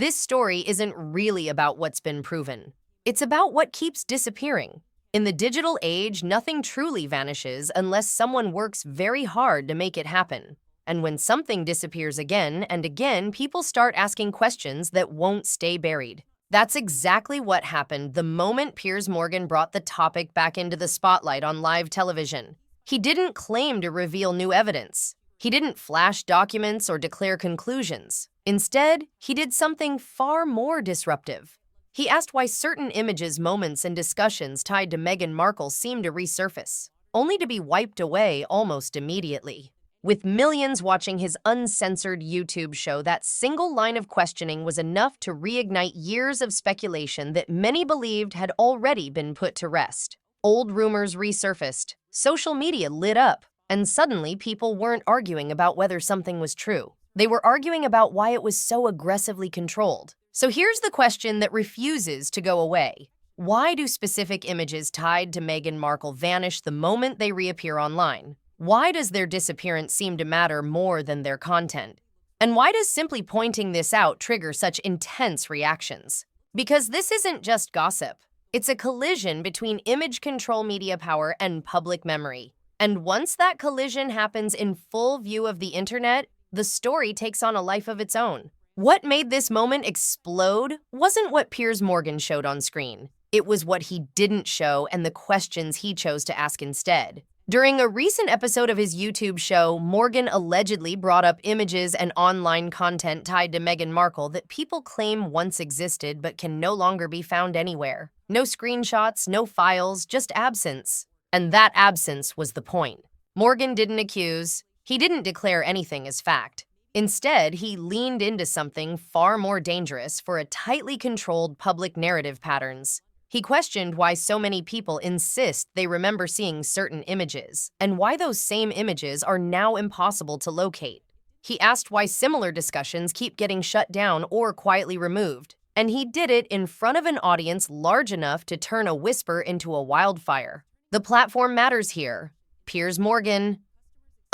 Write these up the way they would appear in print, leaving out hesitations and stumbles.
This story isn't really about what's been proven. It's about what keeps disappearing. In the digital age, nothing truly vanishes unless someone works very hard to make it happen. And when something disappears again and again, people start asking questions that won't stay buried. That's exactly what happened the moment Piers Morgan brought the topic back into the spotlight on live television. He didn't claim to reveal new evidence. He didn't flash documents or declare conclusions. Instead, he did something far more disruptive. He asked why certain images, moments, and discussions tied to Meghan Markle seemed to resurface, only to be wiped away almost immediately. With millions watching his uncensored YouTube show, that single line of questioning was enough to reignite years of speculation that many believed had already been put to rest. Old rumors resurfaced, social media lit up, and suddenly people weren't arguing about whether something was true. They were arguing about why it was so aggressively controlled. So here's the question that refuses to go away. Why do specific images tied to Meghan Markle vanish the moment they reappear online? Why does their disappearance seem to matter more than their content? And why does simply pointing this out trigger such intense reactions? Because this isn't just gossip. It's a collision between image control, media power, and public memory. And once that collision happens in full view of the internet, the story takes on a life of its own. What made this moment explode wasn't what Piers Morgan showed on screen. It was what he didn't show and the questions he chose to ask instead. During a recent episode of his YouTube show, Morgan allegedly brought up images and online content tied to Meghan Markle that people claim once existed but can no longer be found anywhere. No screenshots, no files, just absence. And that absence was the point. Morgan didn't accuse. He didn't declare anything as fact. Instead, he leaned into something far more dangerous for a tightly controlled public narrative patterns. He questioned why so many people insist they remember seeing certain images, and why those same images are now impossible to locate. He asked why similar discussions keep getting shut down or quietly removed, and he did it in front of an audience large enough to turn a whisper into a wildfire. The platform matters here. Piers Morgan,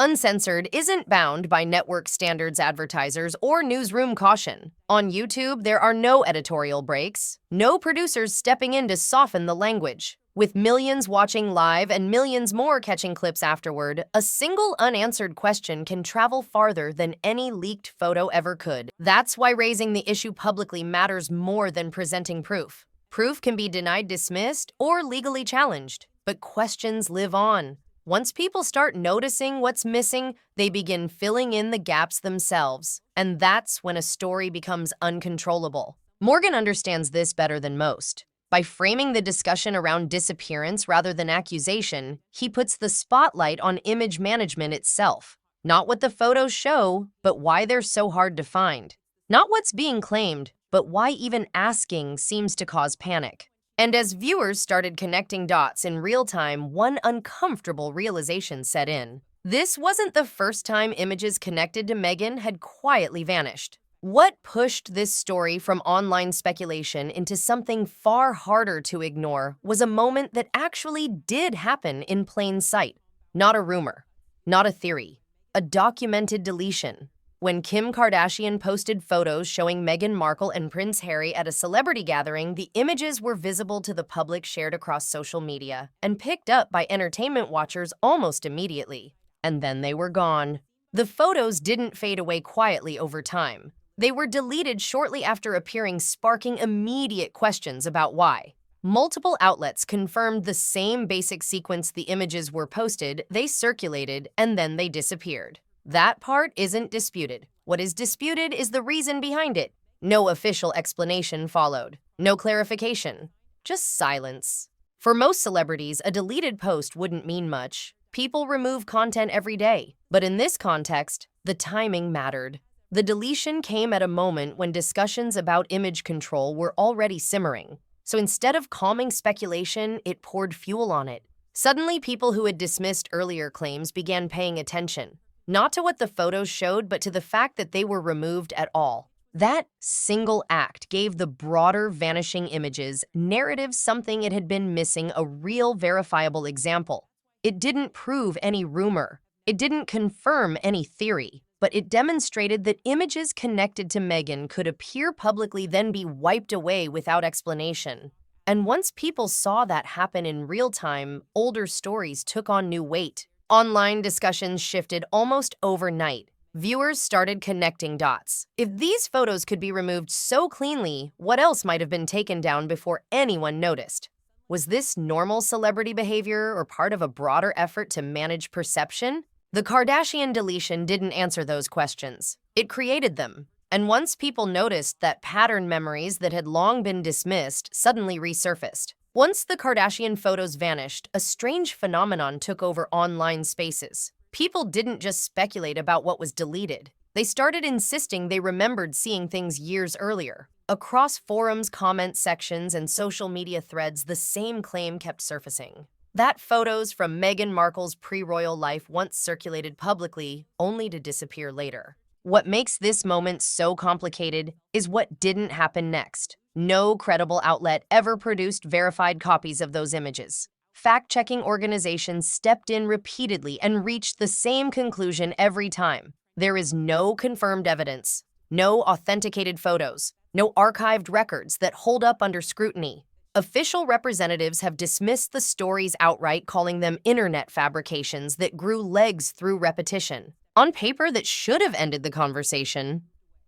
Uncensored, isn't bound by network standards, advertisers, or newsroom caution. On YouTube, there are no editorial breaks, no producers stepping in to soften the language. With millions watching live and millions more catching clips afterward, a single unanswered question can travel farther than any leaked photo ever could. That's why raising the issue publicly matters more than presenting proof. Proof can be denied, dismissed, or legally challenged, but questions live on. Once people start noticing what's missing, they begin filling in the gaps themselves. And that's when a story becomes uncontrollable. Morgan understands this better than most. By framing the discussion around disappearance rather than accusation, he puts the spotlight on image management itself. Not what the photos show, but why they're so hard to find. Not what's being claimed, but why even asking seems to cause panic. And as viewers started connecting dots in real time, one uncomfortable realization set in. This wasn't the first time images connected to Meghan had quietly vanished. What pushed this story from online speculation into something far harder to ignore was a moment that actually did happen in plain sight. Not a rumor, not a theory, a documented deletion. When Kim Kardashian posted photos showing Meghan Markle and Prince Harry at a celebrity gathering, the images were visible to the public, shared across social media, and picked up by entertainment watchers almost immediately. And then they were gone. The photos didn't fade away quietly over time. They were deleted shortly after appearing, sparking immediate questions about why. Multiple outlets confirmed the same basic sequence: the images were posted, they circulated, and then they disappeared. That part isn't disputed. What is disputed is the reason behind it. No official explanation followed. No clarification. Just silence. For most celebrities, a deleted post wouldn't mean much. People remove content every day. But in this context, the timing mattered. The deletion came at a moment when discussions about image control were already simmering. So instead of calming speculation, it poured fuel on it. Suddenly, people who had dismissed earlier claims began paying attention. Not to what the photos showed, but to the fact that they were removed at all. That single act gave the broader vanishing images narrative something it had been missing: a real, verifiable example. It didn't prove any rumor. It didn't confirm any theory. but it demonstrated that images connected to Meghan could appear publicly then be wiped away without explanation. And once people saw that happen in real time, older stories took on new weight. Online discussions shifted almost overnight. Viewers started connecting dots. If these photos could be removed so cleanly, what else might have been taken down before anyone noticed? Was this normal celebrity behavior or part of a broader effort to manage perception? The Kardashian deletion didn't answer those questions. It created them. And once people noticed that pattern memories that had long been dismissed suddenly resurfaced. Once the Kardashian photos vanished, a strange phenomenon took over online spaces. People didn't just speculate about what was deleted. They started insisting they remembered seeing things years earlier. Across forums, comment sections, and social media threads, the same claim kept surfacing. That photos from Meghan Markle's pre-royal life once circulated publicly, only to disappear later. What makes this moment so complicated is what didn't happen next. No credible outlet ever produced verified copies of those images. Fact-checking organizations stepped in repeatedly and reached the same conclusion every time. There is no confirmed evidence, no authenticated photos, no archived records that hold up under scrutiny. Official representatives have dismissed the stories outright, calling them internet fabrications that grew legs through repetition. On paper, that should have ended the conversation,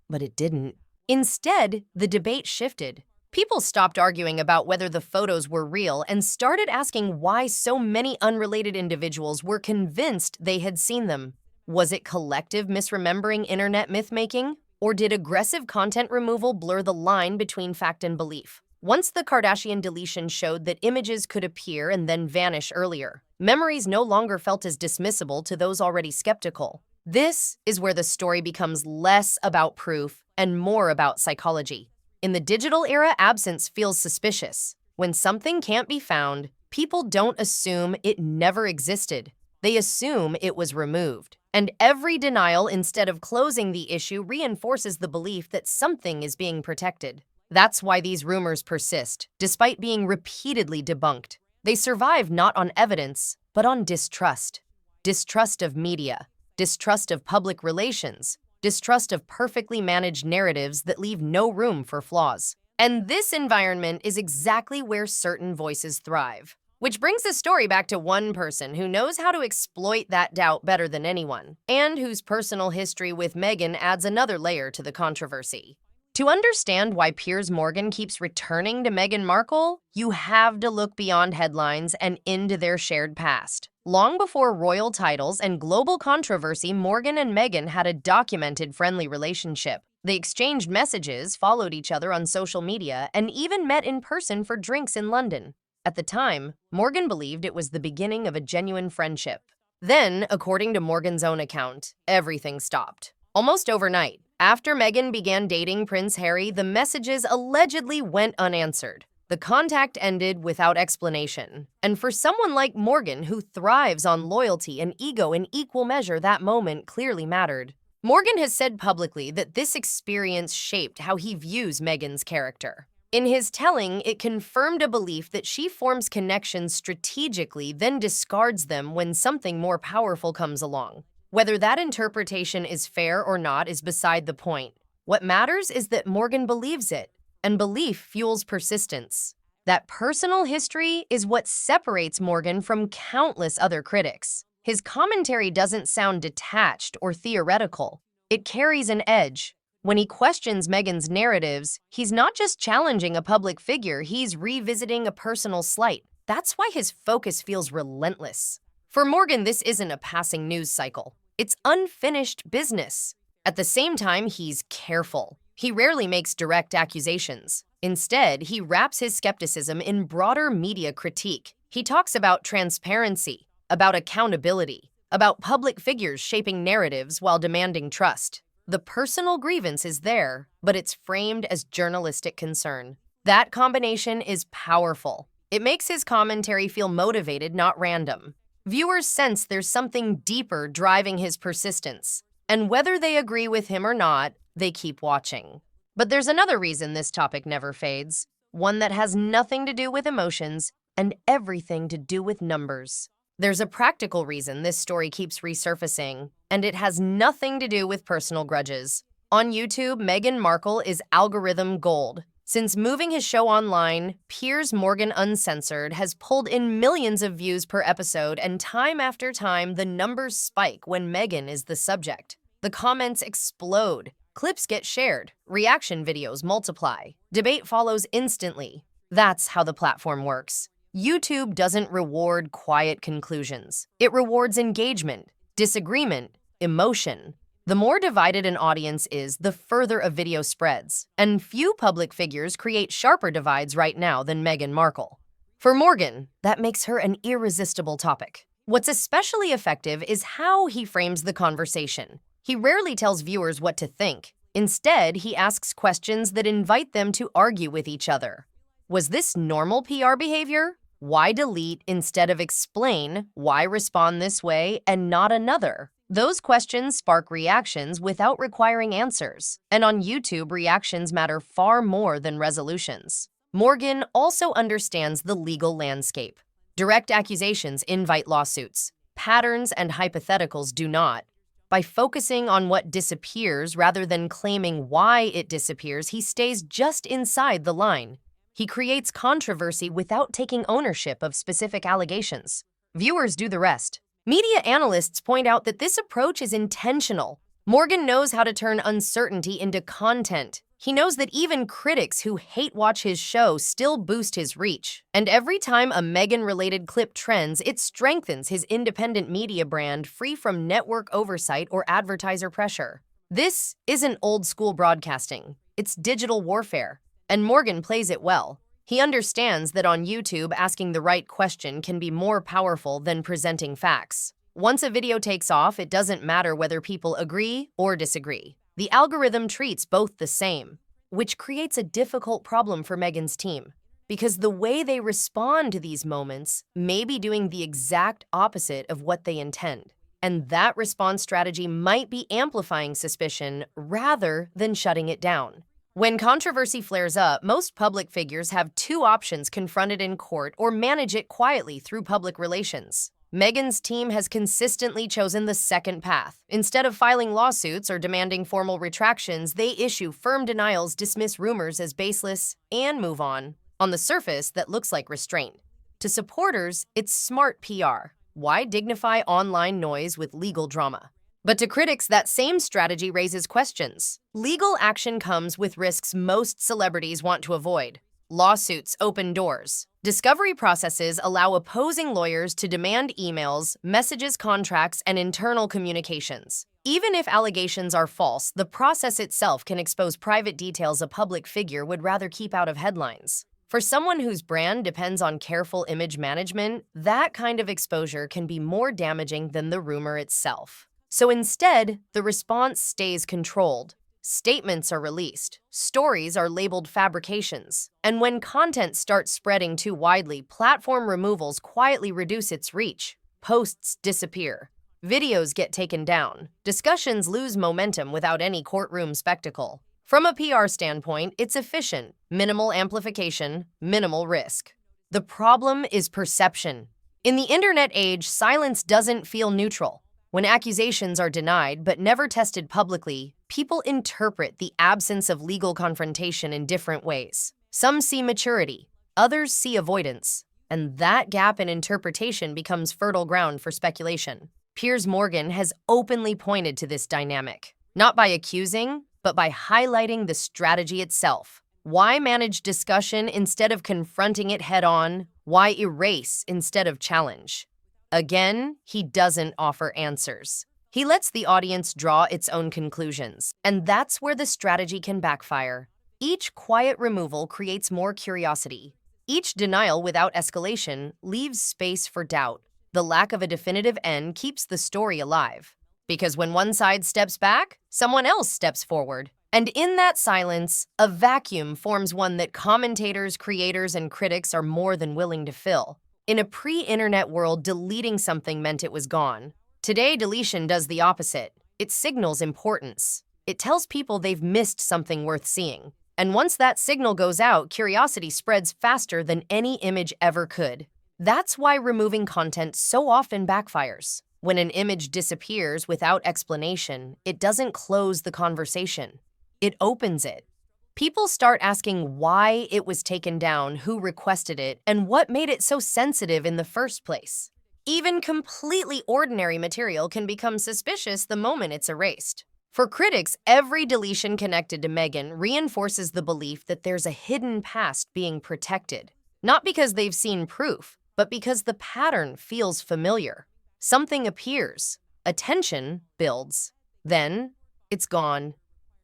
but it didn't. Instead, the debate shifted. People stopped arguing about whether the photos were real and started asking why so many unrelated individuals were convinced they had seen them. Was it collective misremembering internet myth-making? Or did aggressive content removal blur the line between fact and belief? Once the Kardashian deletion showed that images could appear and then vanish earlier, memories no longer felt as dismissible to those already skeptical. This is where the story becomes less about proof and more about psychology. In the digital era, absence feels suspicious. When something can't be found, people don't assume it never existed. They assume it was removed. And every denial, instead of closing the issue, reinforces the belief that something is being protected. That's why these rumors persist, despite being repeatedly debunked. They survive not on evidence, but on distrust. Distrust of media, distrust of public relations, distrust of perfectly managed narratives that leave no room for flaws. And this environment is exactly where certain voices thrive. Which brings the story back to one person who knows how to exploit that doubt better than anyone, and whose personal history with Meghan adds another layer to the controversy. To understand why Piers Morgan keeps returning to Meghan Markle, you have to look beyond headlines and into their shared past. Long before royal titles and global controversy, Morgan and Meghan had a documented friendly relationship. They exchanged messages, followed each other on social media, and even met in person for drinks in London. At the time, Morgan believed it was the beginning of a genuine friendship. Then, according to Morgan's own account, everything stopped. Almost overnight, after Meghan began dating Prince Harry, the messages allegedly went unanswered. The contact ended without explanation. And for someone like Morgan, who thrives on loyalty and ego in equal measure, that moment clearly mattered. Morgan has said publicly that this experience shaped how he views Meghan's character. In his telling, it confirmed a belief that she forms connections strategically, then discards them when something more powerful comes along. Whether that interpretation is fair or not is beside the point. What matters is that Morgan believes it, and belief fuels persistence. That personal history is what separates Morgan from countless other critics. His commentary doesn't sound detached or theoretical. It carries an edge. When he questions Meghan's narratives, he's not just challenging a public figure, he's revisiting a personal slight. That's why his focus feels relentless. For Morgan, this isn't a passing news cycle. It's unfinished business. At the same time, he's careful. He rarely makes direct accusations. Instead, he wraps his skepticism in broader media critique. He talks about transparency, about accountability, about public figures shaping narratives while demanding trust. The personal grievance is there, but it's framed as journalistic concern. That combination is powerful. It makes his commentary feel motivated, not random. Viewers sense there's something deeper driving his persistence, and whether they agree with him or not, they keep watching. But there's another reason this topic never fades, one that has nothing to do with emotions and everything to do with numbers. There's a practical reason this story keeps resurfacing. and it has nothing to do with personal grudges. On YouTube, Meghan Markle is algorithm gold. Since moving his show online, Piers Morgan Uncensored has pulled in millions of views per episode, and time after time, the numbers spike when Meghan is the subject. The comments explode. Clips get shared. Reaction videos multiply. Debate follows instantly. That's how the platform works. YouTube doesn't reward quiet conclusions. It rewards engagement, disagreement, emotion. The more divided an audience is, the further a video spreads, and few public figures create sharper divides right now than Meghan Markle. For Morgan, that makes her an irresistible topic. What's especially effective is how he frames the conversation. He rarely tells viewers what to think. Instead, he asks questions that invite them to argue with each other. Was this normal PR behavior? Why delete instead of explain? Why respond this way and not another? Those questions spark reactions without requiring answers. And on YouTube, reactions matter far more than resolutions. Morgan also understands the legal landscape. Direct accusations invite lawsuits. Patterns and hypotheticals do not. By focusing on what disappears rather than claiming why it disappears, he stays just inside the line. He creates controversy without taking ownership of specific allegations. Viewers do the rest. Media analysts point out that this approach is intentional. Morgan knows how to turn uncertainty into content. He knows that even critics who hate watch his show still boost his reach. And every time a Meghan-related clip trends, it strengthens his independent media brand, free from network oversight or advertiser pressure. This isn't old-school broadcasting. It's digital warfare. And Morgan plays it well. He understands that on YouTube, asking the right question can be more powerful than presenting facts. Once a video takes off, it doesn't matter whether people agree or disagree. The algorithm treats both the same, which creates a difficult problem for Meghan's team, because the way they respond to these moments may be doing the exact opposite of what they intend. And that response strategy might be amplifying suspicion rather than shutting it down. When controversy flares up, most public figures have two options: confront it in court or manage it quietly through public relations. Meghan's team has consistently chosen the second path. Instead of filing lawsuits or demanding formal retractions, they issue firm denials, dismiss rumors as baseless, and move on. On the surface, that looks like restraint. To supporters, it's smart PR. Why dignify online noise with legal drama? But to critics, that same strategy raises questions. Legal action comes with risks most celebrities want to avoid. Lawsuits open doors. Discovery processes allow opposing lawyers to demand emails, messages, contracts, and internal communications. Even if allegations are false, the process itself can expose private details a public figure would rather keep out of headlines. For someone whose brand depends on careful image management, that kind of exposure can be more damaging than the rumor itself. So instead, the response stays controlled. Statements are released. Stories are labeled fabrications. And when content starts spreading too widely, platform removals quietly reduce its reach. Posts disappear. Videos get taken down. Discussions lose momentum without any courtroom spectacle. From a PR standpoint, it's efficient. Minimal amplification, minimal risk. The problem is perception. In the internet age, silence doesn't feel neutral. When accusations are denied but never tested publicly, people interpret the absence of legal confrontation in different ways. Some see maturity, others see avoidance, and that gap in interpretation becomes fertile ground for speculation. Piers Morgan has openly pointed to this dynamic, not by accusing, but by highlighting the strategy itself. Why manage discussion instead of confronting it head-on? Why erase instead of challenge? Again, he doesn't offer answers. He lets the audience draw its own conclusions, and that's where the strategy can backfire. Each quiet removal creates more curiosity. Each denial without escalation leaves space for doubt. The lack of a definitive end keeps the story alive. Because when one side steps back, someone else steps forward. And in that silence, a vacuum forms, one that commentators, creators, and critics are more than willing to fill. In a pre-internet world, deleting something meant it was gone. Today, deletion does the opposite. It signals importance. It tells people they've missed something worth seeing. And once that signal goes out, curiosity spreads faster than any image ever could. That's why removing content so often backfires. When an image disappears without explanation, it doesn't close the conversation. It opens it. People start asking why it was taken down, who requested it, and what made it so sensitive in the first place. Even completely ordinary material can become suspicious the moment it's erased. For critics, every deletion connected to Meghan reinforces the belief that there's a hidden past being protected. Not because they've seen proof, but because the pattern feels familiar. Something appears, attention builds, then it's gone.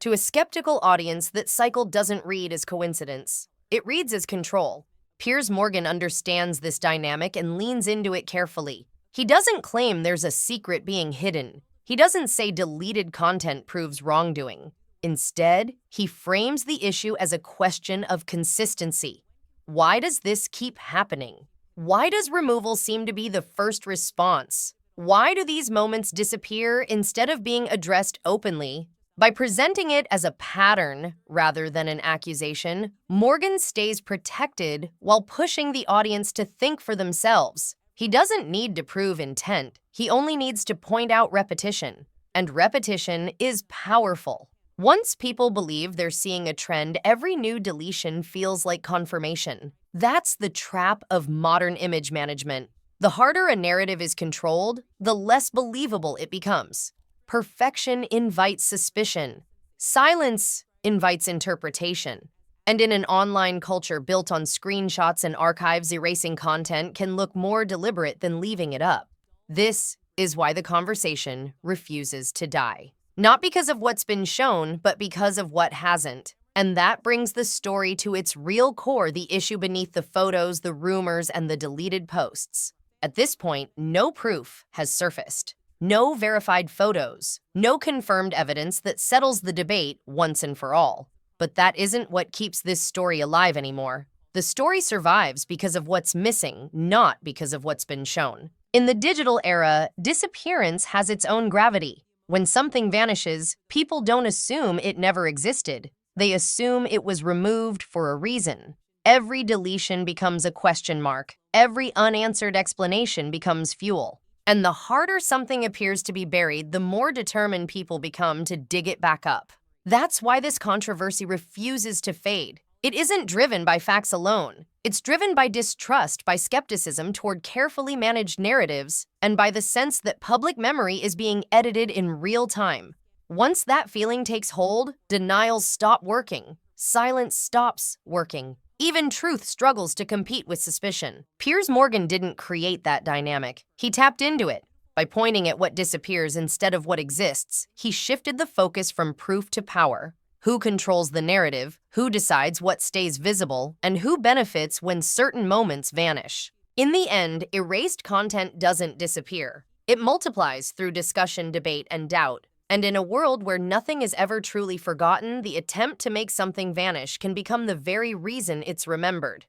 To a skeptical audience, that cycle doesn't read as coincidence. It reads as control. Piers Morgan understands this dynamic and leans into it carefully. He doesn't claim there's a secret being hidden. He doesn't say deleted content proves wrongdoing. Instead, he frames the issue as a question of consistency. Why does this keep happening? Why does removal seem to be the first response? Why do these moments disappear instead of being addressed openly? By presenting it as a pattern rather than an accusation, Morgan stays protected while pushing the audience to think for themselves. He doesn't need to prove intent. He only needs to point out repetition. And repetition is powerful. Once people believe they're seeing a trend, every new deletion feels like confirmation. That's the trap of modern image management. The harder a narrative is controlled, the less believable it becomes. Perfection invites suspicion. Silence invites interpretation. And in an online culture built on screenshots and archives, erasing content can look more deliberate than leaving it up. This is why the conversation refuses to die. Not because of what's been shown, but because of what hasn't. And that brings the story to its real core, the issue beneath the photos, the rumors, and the deleted posts. At this point, no proof has surfaced. No verified photos, no confirmed evidence that settles the debate once and for all. But that isn't what keeps this story alive anymore. The story survives because of what's missing, not because of what's been shown. In the digital era, disappearance has its own gravity. When something vanishes, people don't assume it never existed. They assume it was removed for a reason. Every deletion becomes a question mark. Every unanswered explanation becomes fuel. And the harder something appears to be buried, the more determined people become to dig it back up. That's why this controversy refuses to fade. It isn't driven by facts alone. It's driven by distrust, by skepticism toward carefully managed narratives, and by the sense that public memory is being edited in real time. Once that feeling takes hold, denials stop working. Silence stops working. Even truth struggles to compete with suspicion. Piers Morgan didn't create that dynamic. He tapped into it. By pointing at what disappears instead of what exists, he shifted the focus from proof to power. Who controls the narrative, who decides what stays visible, and who benefits when certain moments vanish. In the end, erased content doesn't disappear. It multiplies through discussion, debate, and doubt. And in a world where nothing is ever truly forgotten, the attempt to make something vanish can become the very reason it's remembered.